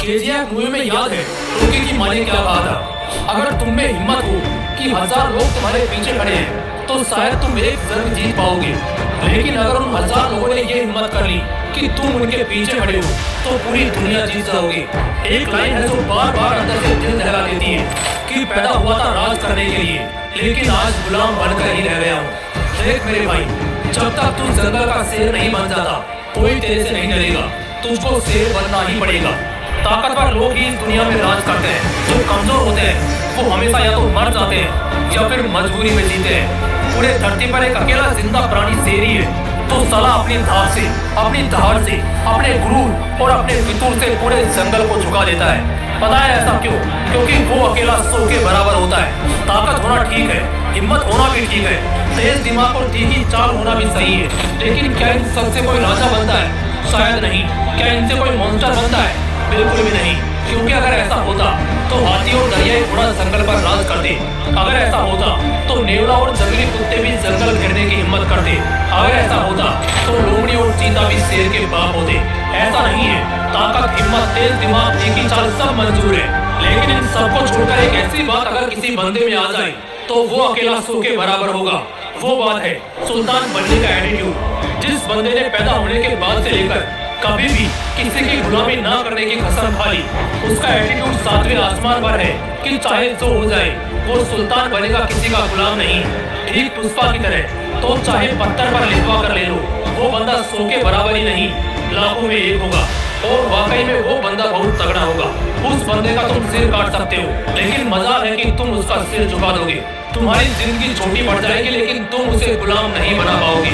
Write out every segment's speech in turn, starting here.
KGF movie में याद है रोकी की माँ ने क्या कहा था, अगर तुम में हिम्मत हो कि 1000 लोग तुम्हारे पीछे खड़े हैं तो शायद तुम एक जंग जीत पाओगे। लेकिन अगर उन 1000 लोगों ने ये हिम्मत कर ली कि तुम उनके पीछे खड़े हो तो पूरी दुनिया जीत जाओगे। एक लाइन है जो बार बार अंदर से दिल दहला देती है कि पैदा हुआ था राज करने के लिए, लेकिन आज गुलाम बनकर ही रह गया हूँ। देख मेरे भाई, जब तक तू जंगल का शेर नहीं बन जाता कोई तेरे से नहीं डरेगा, तुझको शेर बनना ही पड़ेगा। ताकतवर लोग ही इस दुनिया में राज करते हैं, जो कमजोर होते हैं वो हमेशा या तो मर जाते हैं या फिर मजबूरी में जीते हैं। पूरे धरती पर एक अकेला जिंदा प्राणी शेर ही है, तो साला अपनी धार से, अपनी धार से, अपने गुरूर और अपने फितूर से पूरे जंगल को झुका देता है। पता है ऐसा क्यों? क्योंकि वो अकेला 100 के बराबर होता है। ताकत होना ठीक है, हिम्मत होना भी ठीक है, तेज दिमाग और तीखी चाल होना भी सही है, लेकिन क्या इन सबसे कोई राजा बनता है? शायद नहीं। क्या इनसे कोई मॉन्स्टर बनता है? बिल्कुल भी नहीं। क्योंकि अगर ऐसा होता तो हाथी और दरियाई घोड़ा जंगल पर राज करते। अगर ऐसा होता तो नेवला और जंगली कुत्ते भी जंगल घेरने की हिम्मत करते। अगर ऐसा होता तो लोमड़ी और चीता भी शेर के बाप होते। ऐसा नहीं है। ताकत, हिम्मत, तेज दिमाग, तीखी चाल सब मंजूर है, लेकिन इन सबको छोड़कर एक ऐसी बात अगर किसी बंदे में आ जाए तो वो अकेला 100 के बराबर होगा। वो बात है सुल्तान बनने का एटीट्यूड। जिस बंदे ने पैदा होने के बाद से लेकर कभी भी किसी की गुलामी ना करने की कसम खा ली, उसका एटीट्यूड 7वें आसमान पर है कि चाहे जो हो जाए वो सुल्तान बनेगा, किसी का गुलाम नहीं। ठीक पुष्पा की तरह, तो चाहे पत्थर पर लिखवा कर ले लो, वो बंदा 100 के बराबर ही नहीं, लाखों में एक होगा। और वाकई में वो बंदा बहुत तगड़ा होगा। उस बंदे का तुम सिर काट सकते हो, लेकिन मजाल है कि तुम उसका सिर झुका दोगे। तुम्हारी जिंदगी छोटी पड़ जाएगी, लेकिन तुम उसे गुलाम नहीं बना पाओगे।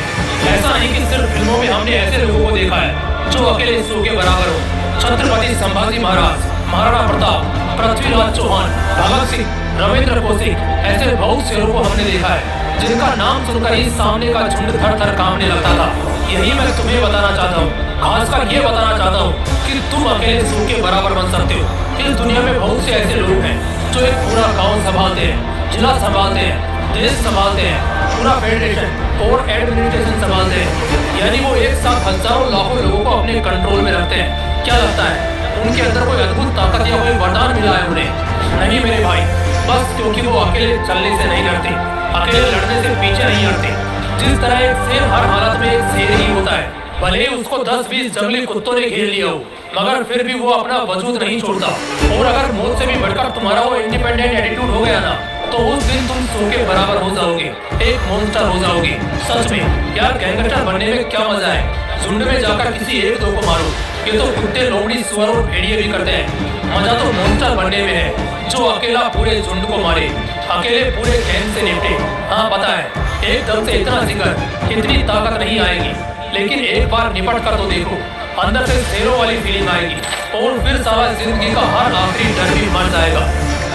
ऐसा नहीं कि सिर्फ फिल्मों में हमने ऐसे लोगों को देखा है जो अकेले 100 के बराबर हो। छत्रपति संभाजी महाराज, महाराणा प्रताप, पृथ्वीराज चौहान, भगत सिंह, रविंद्र कौशिक, ऐसे बहुत शेरों को हमने देखा है जिनका नाम सुनकर ही सामने का झुंड थर थर कांपने लगता था। यही मैं तुम्हें बताना चाहता हूँ, खासकर ये बताना चाहता हूँ कि तुम अकेले 100 के बराबर बन सकते हो। इस दुनिया में बहुत से ऐसे लोग हैं जो एक पूरा गाँव संभालते हैं, जिला संभालते हैं, देश संभालते हैं, पूरा फेडरेशन और एडमिनिस्ट्रेशन संभालते हैं। यानी वो एक साथ हजारों लाखों लोगों को अपने कंट्रोल में रखते हैं। क्या लगता है उनके अंदर कोई अद्भुत ताकत या कोई वरदान मिला है उन्हें? नहीं मेरे भाई, बस क्योंकि वो अकेले चलने से नहीं डरते, अकेले लड़ने से पीछे नहीं हटते। जिस तरह एक शेर हर हालत में एक शेर ही होता है, भले ही उसको 10-20 जंगली कुत्तों ने घेर लिया हो, मगर फिर भी वो अपना वजूद नहीं छोड़ता। और अगर मौत से भी बढ़कर तुम्हारा वो इंडिपेंडेंट एटीट्यूड हो गया ना, तो उस दिन तुम 100 के बराबर हो जाओगे, एक मॉन्स्टर हो जाओगे। सच में यार, गैंगस्टर बनने में क्या मजा है? झुंड में जाकर किसी एक दो को मारो, ये तो कुत्ते, लोमड़ी, सुअर और भेड़िए भी करते हैं। मजा तो मॉन्स्टर बनने में है जो अकेला पूरे झुंड को मारे, अकेले पूरे गैंग से निपटे। हाँ पता है, एकदम से इतना जिगर, इतनी ताकत नहीं आएगी, लेकिन एक बार निपट कर तो देखो, अंदर से शेरों वाली फीलिंग आएगी और फिर सारा जिंदगी का हर आखिरी डर भी मर जाएगा।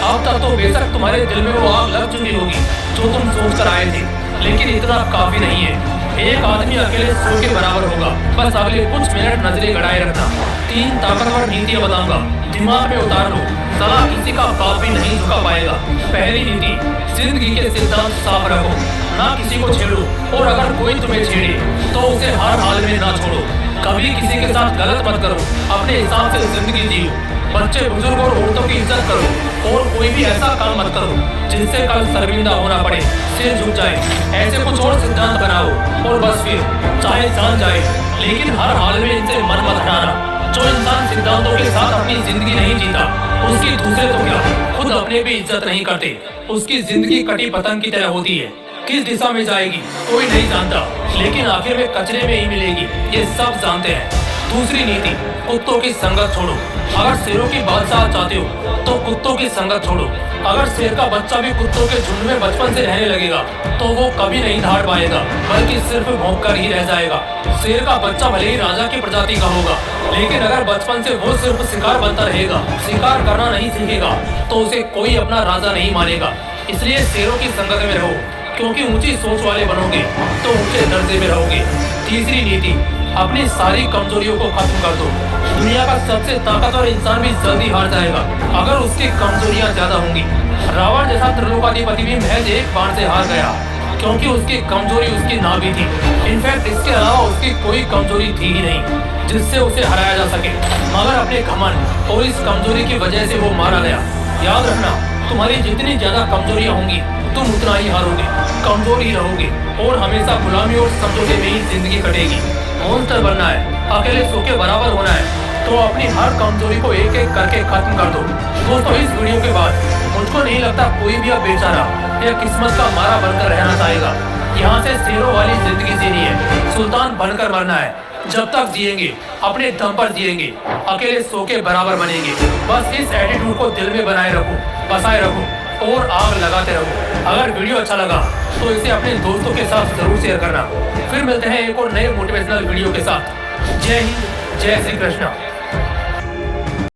अब तक तो बेशक तुम्हारे दिल में वो आग लग चुकी होगी जो तुम सोच कर आए थे, लेकिन इतना काफी नहीं है। एक आदमी अकेले 100 के बराबर होगा। बस अगले कुछ मिनट नजरें गड़ाए रखना। 3 ताकतवर नीतियां बताऊंगा, दिमाग में उतार लो, सलाह किसी का बाप भी नहीं झुका पाएगा। पहली नीति, जिंदगी के सिद्धांत साफ रखो, ना किसी को छेड़ो, और अगर कोई तुम्हें छेड़े तो उसे हर हाल में ना छोड़ो। कभी किसी के साथ गलत मत करो, अपने हिसाब से जिंदगी जियो। बच्चे, बुजुर्ग और औरतों की इज्जत करो, और कोई भी ऐसा काम मत करो जिससे कल शर्मिंदा होना पड़े, सिर झुक जाए। ऐसे कुछ और सिद्धांत बनाओ, और बस फिर चाहे जान जाए, लेकिन हर हाल में इनसे मन मत हटाना। जो इंसान सिद्धांतों के साथ अपनी जिंदगी नहीं जीता, उसकी दूसरे तो क्या, खुद अपने भी इज्जत नहीं करते। उसकी जिंदगी कटी पतंग की तरह होती है, किस दिशा में जाएगी कोई नहीं जानता, लेकिन आखिर में कचरे में ही मिलेगी, ये सब जानते हैं। दूसरी नीति, कुत्तों की संगत छोड़ो। अगर शेरों की बादशाह चाहते हो तो कुत्तों की संगत छोड़ो। अगर शेर का बच्चा भी कुत्तों के झुंड में बचपन से रहने लगेगा तो वो कभी नहीं धाड़ पाएगा, बल्कि सिर्फ भौंककर ही रह जाएगा। शेर का बच्चा भले ही राजा की प्रजाति का होगा, लेकिन अगर बचपन से वो सिर्फ शिकार बनता रहेगा, शिकार करना नहीं सीखेगा, तो उसे कोई अपना राजा नहीं मानेगा। इसलिए शेरों की संगत में रहो, क्योंकि ऊंची सोच वाले बनोगे तो ऊंचे दर्जे में रहोगे। तीसरी नीति, अपनी सारी कमजोरियों को खत्म कर दो। दुनिया का सबसे ताकतवर इंसान भी जल्दी हार जाएगा अगर उसकी कमजोरियां ज्यादा होंगी। रावण जैसा त्रिलोकाधिपति भी महज एक बाण से हार गया। क्योंकि उसकी कमजोरी उसकी नाभि थी। इनफैक्ट इसके अलावा उसकी कोई कमजोरी थी ही नहीं जिससे उसे हराया जा सके, मगर अपने घमंड और इस कमजोरी की वजह से वो मारा गया। याद रखना, तुम्हारी जितनी ज्यादा कमजोरियां होंगी तुम उतना ही हारोगे, कमजोर ही रहोगे और हमेशा गुलामी और समझौते में ही जिंदगी कटेगी। मॉन्स्टर बनना है, अकेले सो के बराबर होना है, तो अपनी हर कमजोरी को एक एक करके खत्म कर दो। दोस्तों, इस वीडियो के बाद मुझको नहीं लगता कोई भी अब बेचारा या किस्मत का मारा बनकर रहना चाहेगा। यहाँ से शेरों वाली जिंदगी जीनी है, सुल्तान बनकर मरना है। जब तक जिएंगे अपने दम पर जिएंगे, अकेले सो के बराबर बनेंगे। बस इस एटीट्यूड को दिल में बनाए रखो, बसाए रखो और आग लगाते रहो। अगर वीडियो अच्छा लगा तो इसे अपने दोस्तों के साथ जरूर शेयर करना। फिर मिलते हैं एक और नए मोटिवेशनल वीडियो के साथ। जय हिंद, जय श्री कृष्णा।